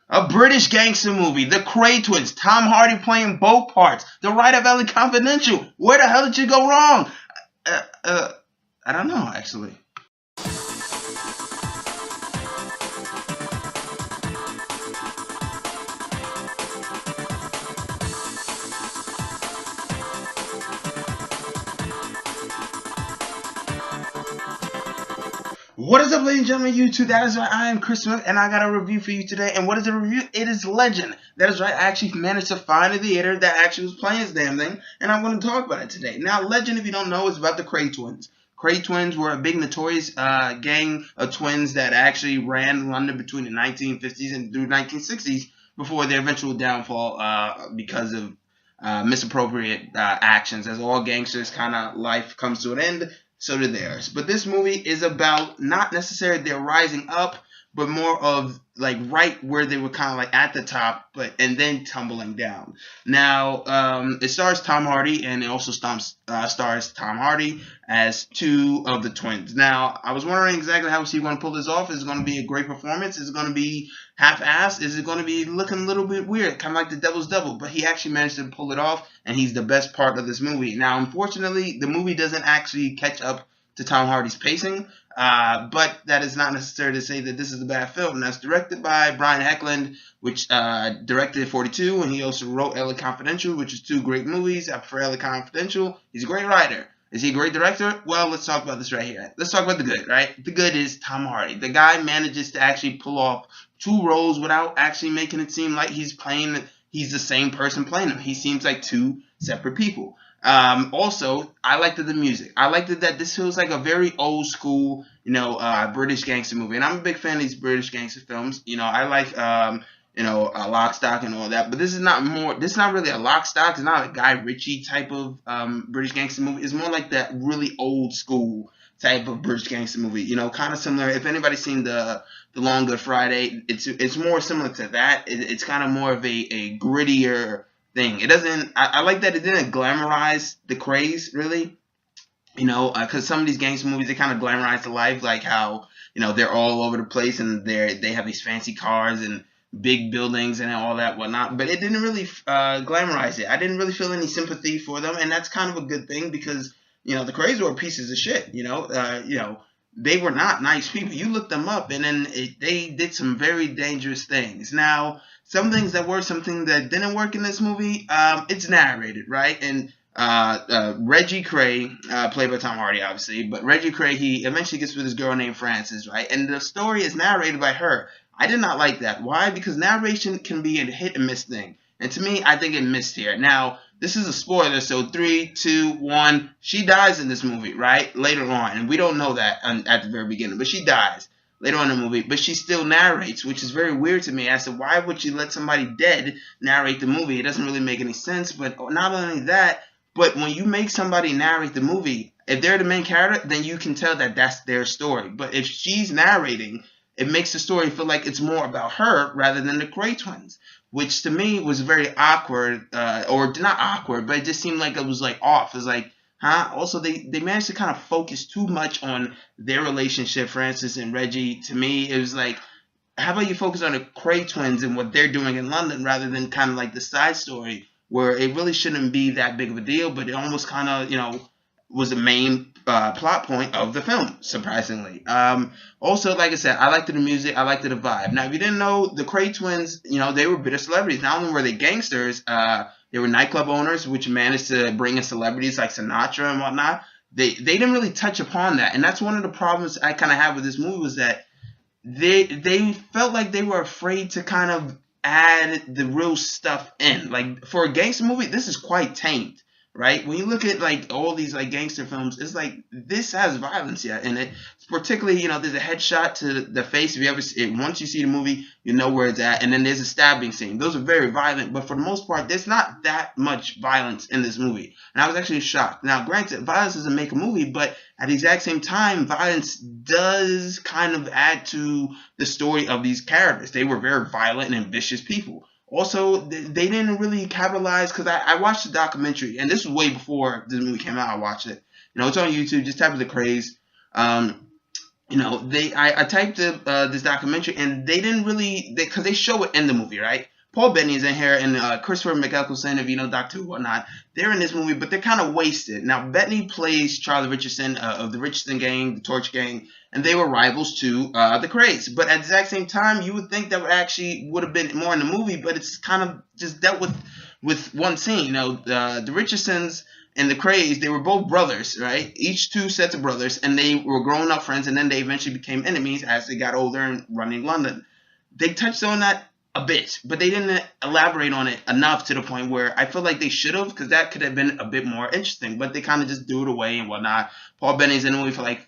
A British gangster movie. The Cray twins. Tom Hardy playing both parts. The writer of LA Confidential. Where the hell did you go wrong? Uh, uh, I don't know, actually. What is up, ladies and gentlemen, YouTube? That is right, I am Chris Smith, and I got a review for you today. And what is the review? It is Legend. That is right, I actually managed to find a theater that actually was playing this damn thing, and I'm going to talk about it today. Now, Legend, if you don't know, is about the Cray twins. Cray twins were a big notorious gang of twins that actually ran London between the 1950s and through 1960s before their eventual downfall because of misappropriate actions. As all gangsters kind of life comes to an end, so did theirs. But this movie is about not necessarily their rising up, but more of like right where they were kind of like at the top, and then tumbling down. Now, it stars Tom Hardy, and it also stars Tom Hardy as two of the twins. Now, I was wondering exactly how is he going to pull this off. Is it going to be a great performance? Is it going to be half-assed? Is it going to be looking a little bit weird, kind of like the Devil's Double? But he actually managed to pull it off, and he's the best part of this movie. Now, unfortunately, the movie doesn't actually catch up to Tom Hardy's pacing, but that is not necessary to say that this is a bad film. And that's directed by Brian Heckland, which directed 42, and he also wrote LA Confidential, which is two great movies. I prefer LA Confidential. He's a great writer. Is he a great director? Well, let's talk about this right here. Let's talk about the good, right? The good is Tom Hardy. The guy manages to actually pull off two roles without actually making it seem like he's the same person playing them. He seems like two separate people. Also, I liked the music. I liked it that this feels like a very old school, British gangster movie. And I'm a big fan of these British gangster films. I like, Lock, Stock, and all that. But this is not really a Lock, Stock. It's not a Guy Ritchie type of British gangster movie. It's more like that really old school type of British gangster movie. Kind of similar. If anybody's seen the Long Good Friday, it's more similar to that. It's kind of more of a grittier thing. It doesn't. I like that it didn't glamorize the craze really. Because some of these gangster movies, they kind of glamorize the life, like how they're all over the place and they have these fancy cars and big buildings and all that whatnot. But it didn't really glamorize it. I didn't really feel any sympathy for them, and that's kind of a good thing because the craze were pieces of shit. They were not nice people. You look them up, and then they did some very dangerous things. Now, some things that worked, something that didn't work in this movie, it's narrated, right? And Reggie Cray, played by Tom Hardy, obviously, but Reggie Cray, he eventually gets with this girl named Frances, right? And the story is narrated by her. I did not like that. Why? Because narration can be a hit and miss thing. And to me, I think it missed here. Now, this is a spoiler, so 3, 2, 1, she dies in this movie, right? Later on, and we don't know that at the very beginning, but she dies later on in the movie, but she still narrates, which is very weird to me. I said, why would you let somebody dead narrate the movie? It doesn't really make any sense, but not only that, but when you make somebody narrate the movie, if they're the main character, then you can tell that that's their story. But if she's narrating, it makes the story feel like it's more about her rather than the Cray twins, which to me was very awkward, or not awkward, but it just seemed like it was like off. It was like, huh? Also, they managed to kind of focus too much on their relationship, Frances and Reggie. To me, it was like, how about you focus on the Cray twins and what they're doing in London rather than kind of like the side story where it really shouldn't be that big of a deal, but it almost kind of, was the main plot point of the film, surprisingly. Also, like I said, I liked the music, I liked the vibe. Now, if you didn't know, the Cray twins, they were bitter celebrities. Not only were they gangsters, they were nightclub owners, which managed to bring in celebrities like Sinatra and whatnot. They didn't really touch upon that, and that's one of the problems I kind of have with this movie was that they felt like they were afraid to kind of add the real stuff in. Like, for a gangster movie, this is quite tamed, right? When you look at like all these like gangster films, it's like this has violence yet in it. Particularly, there's a headshot to the face. If you ever see it, once you see the movie, you know where it's at. And then there's a stabbing scene. Those are very violent, but for the most part, there's not that much violence in this movie. And I was actually shocked. Now, granted, violence doesn't make a movie, but at the exact same time, violence does kind of add to the story of these characters. They were very violent and vicious people. Also, they didn't really capitalize, because I watched the documentary, and this was way before this movie came out. I watched it. It's on YouTube. Just type in The Craze. I typed this documentary, and they didn't really, because they show it in the movie, right? Paul Bettany's in here, and Christopher McEccleston, if you know Doctor Who or whatnot, they're in this movie, but they're kind of wasted. Now, Bettany plays Charlie Richardson of the Richardson Gang, the Torch Gang, and they were rivals to the Krays. But at the exact same time, you would think that would have been more in the movie, but it's kind of just dealt with one scene. The Richardsons and the Krays, they were both brothers, right? Each two sets of brothers, and they were grown up friends, and then they eventually became enemies as they got older and running London. They touched on that a bit, but they didn't elaborate on it enough to the point where I feel like they should have, because that could have been a bit more interesting, but they kind of just threw it away and whatnot. Paul Bettany's in the movie for like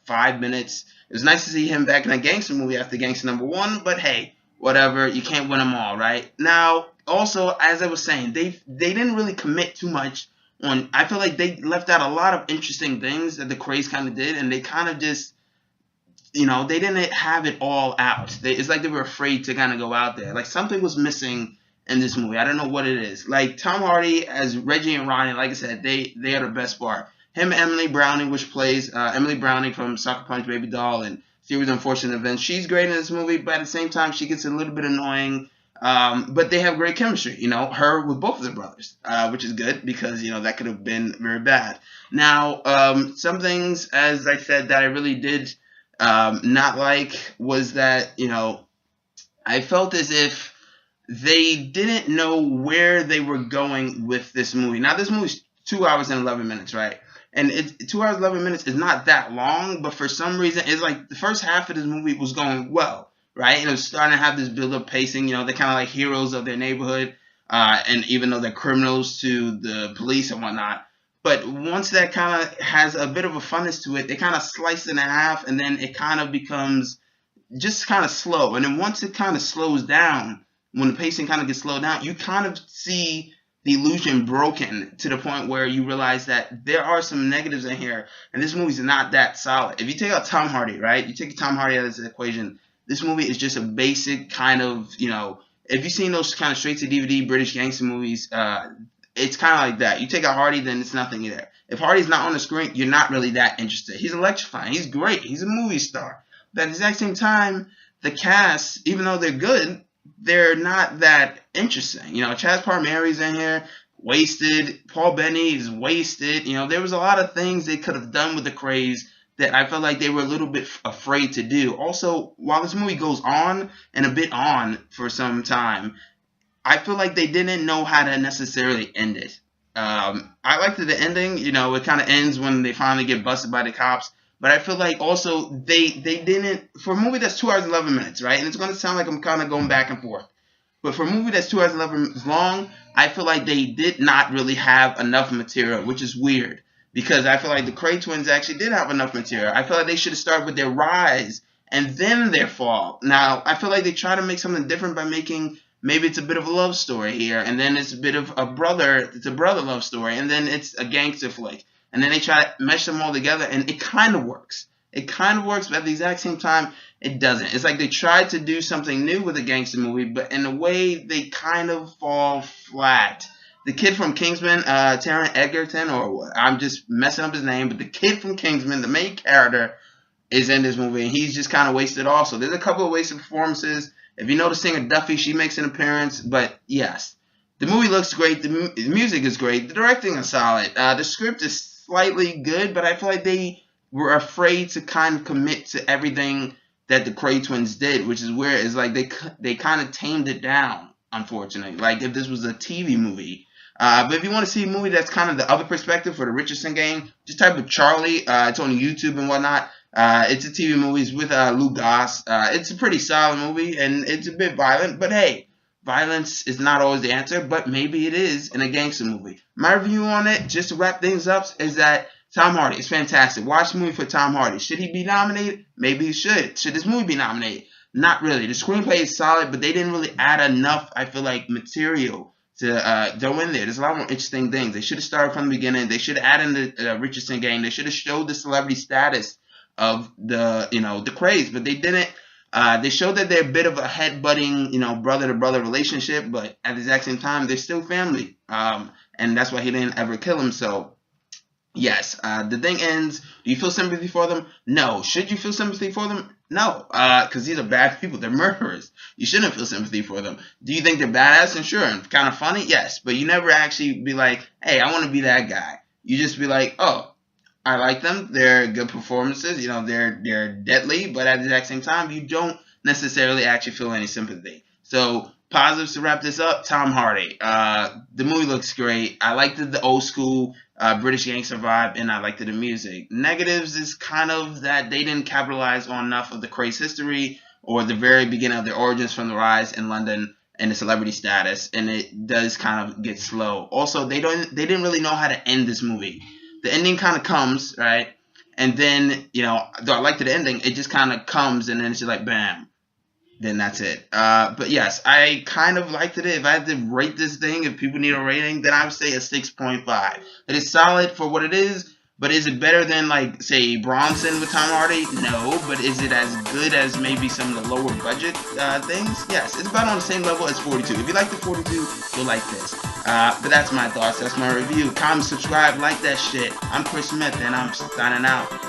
5 minutes. It was nice to see him back in a gangster movie after Gangster #1, but hey, whatever, you can't win them all, right? Now, also, as I was saying, they didn't really commit too much on. I feel like they left out a lot of interesting things that the Krays kind of did, and they kind of just, they didn't have it all out. It's like they were afraid to kind of go out there. Like, something was missing in this movie. I don't know what it is. Like, Tom Hardy as Reggie and Ronnie, like I said, they are the best part. Him and Emily Browning, which plays Emily Browning from Sucker Punch Baby Doll and Series of Unfortunate Events. She's great in this movie, but at the same time, she gets a little bit annoying. But they have great chemistry, her with both of their brothers, which is good because, that could have been very bad. Now, some things, as I said, that I really did not like was that, I felt as if they didn't know where they were going with this movie. Now, this movie's 2 hours and 11 minutes, right? And 2 hours, 11 minutes is not that long, but for some reason, it's like the first half of this movie was going well, right? And it was starting to have this build-up pacing. They're kind of like heroes of their neighborhood, and even though they're criminals to the police and whatnot. But once that kind of has a bit of a funness to it, they kind of slice it in half, and then it kind of becomes just kind of slow. And then once it kind of slows down, when the pacing kind of gets slowed down, you kind of see the illusion broken to the point where you realize that there are some negatives in here, and this movie's not that solid. If you take out Tom Hardy, right? You take Tom Hardy out of this equation, this movie is just a basic kind of, if you've seen those kind of straight-to-DVD British gangster movies, it's kind of like that. You take out Hardy, then it's nothing there. If Hardy's not on the screen, you're not really that interested. He's electrifying. He's great. He's a movie star. But at the exact same time, the cast, even though they're good, they're not that interesting. Chaz Palminteri's in here, wasted. Paul Bettany is wasted. There was a lot of things they could have done with the Krays that I felt like they were a little bit afraid to do. Also, while this movie goes on and a bit on for some time, I feel like they didn't know how to necessarily end it. I liked the ending. It kind of ends when they finally get busted by the cops. But I feel like also they didn't, for a movie that's 2 hours, 11 minutes, right? And it's going to sound like I'm kind of going back and forth. But for a movie that's 2 hours, 11 minutes long, I feel like they did not really have enough material, which is weird. Because I feel like the Kray twins actually did have enough material. I feel like they should have started with their rise and then their fall. Now, I feel like they try to make something different by making, maybe it's a bit of a love story here, and then it's a bit of a brother love story, and then it's a gangster flick. And then they try to mesh them all together, and it kind of works. It kind of works, but at the exact same time, it doesn't. It's like they tried to do something new with a gangster movie, but in a way, they kind of fall flat. The kid from Kingsman, Taron Egerton, or I'm just messing up his name, but the kid from Kingsman, the main character, is in this movie, and he's just kind of wasted also. There's a couple of wasted performances. If you know the singer Duffy, she makes an appearance, but yes. The movie looks great. The music is great. The directing is solid. The script is slightly good, but I feel like they were afraid to kind of commit to everything that the Kray twins did, which is weird. It's like they kind of tamed it down, unfortunately. Like if this was a TV movie. But if you want to see a movie that's kind of the other perspective for the Richardson gang, just type of Charlie. It's on YouTube and whatnot. It's a TV movie. It's with Lou Goss. It's a pretty solid movie, and it's a bit violent. But hey, violence is not always the answer, but maybe it is in a gangster movie. My review on it, just to wrap things up, is that Tom Hardy is fantastic. Watch the movie for Tom Hardy. Should he be nominated? Maybe he should. Should this movie be nominated? Not really. The screenplay is solid, but they didn't really add enough, I feel like, material to throw in there. There's a lot more interesting things. They should have started from the beginning. They should have added in the Richardson gang. They should have showed the celebrity status of the Krays, but they didn't. They showed that they're a bit of a head-butting, brother-to-brother relationship, but at the exact same time, they're still family. And that's why he didn't ever kill him. So Yes. The thing ends. Do you feel sympathy for them? No. Should you feel sympathy for them? No. Because these are bad people. They're murderers. You shouldn't feel sympathy for them. Do you think they're badass? And sure, and kind of funny? Yes. But you never actually be like, hey, I want to be that guy. You just be like, oh, I like them. They're good performances. You know, they're deadly, but at the exact same time, you don't necessarily actually feel any sympathy. So positives to wrap this up: Tom Hardy. The movie looks great. I liked the old school British gangster vibe, and I liked the music. Negatives is kind of that they didn't capitalize on enough of the craze history or the very beginning of their origins from the rise in London and the celebrity status, and it does kind of get slow. Also, they didn't really know how to end this movie. The ending kind of comes, right? And then, you know, though I liked the ending, it just kind of comes and then it's just like, bam. Then that's it. But yes, I kind of liked it. If I had to rate this thing, if people need a rating, then I would say a 6.5. It is solid for what it is, but is it better than, like, say, Bronson with Tom Hardy? No, but is it as good as maybe some of the lower budget things? Yes, it's about on the same level as 42. If you like the 42, you'll like this. But that's my thoughts. That's my review. Comment, subscribe, like that shit. I'm Chris Smith, and I'm signing out.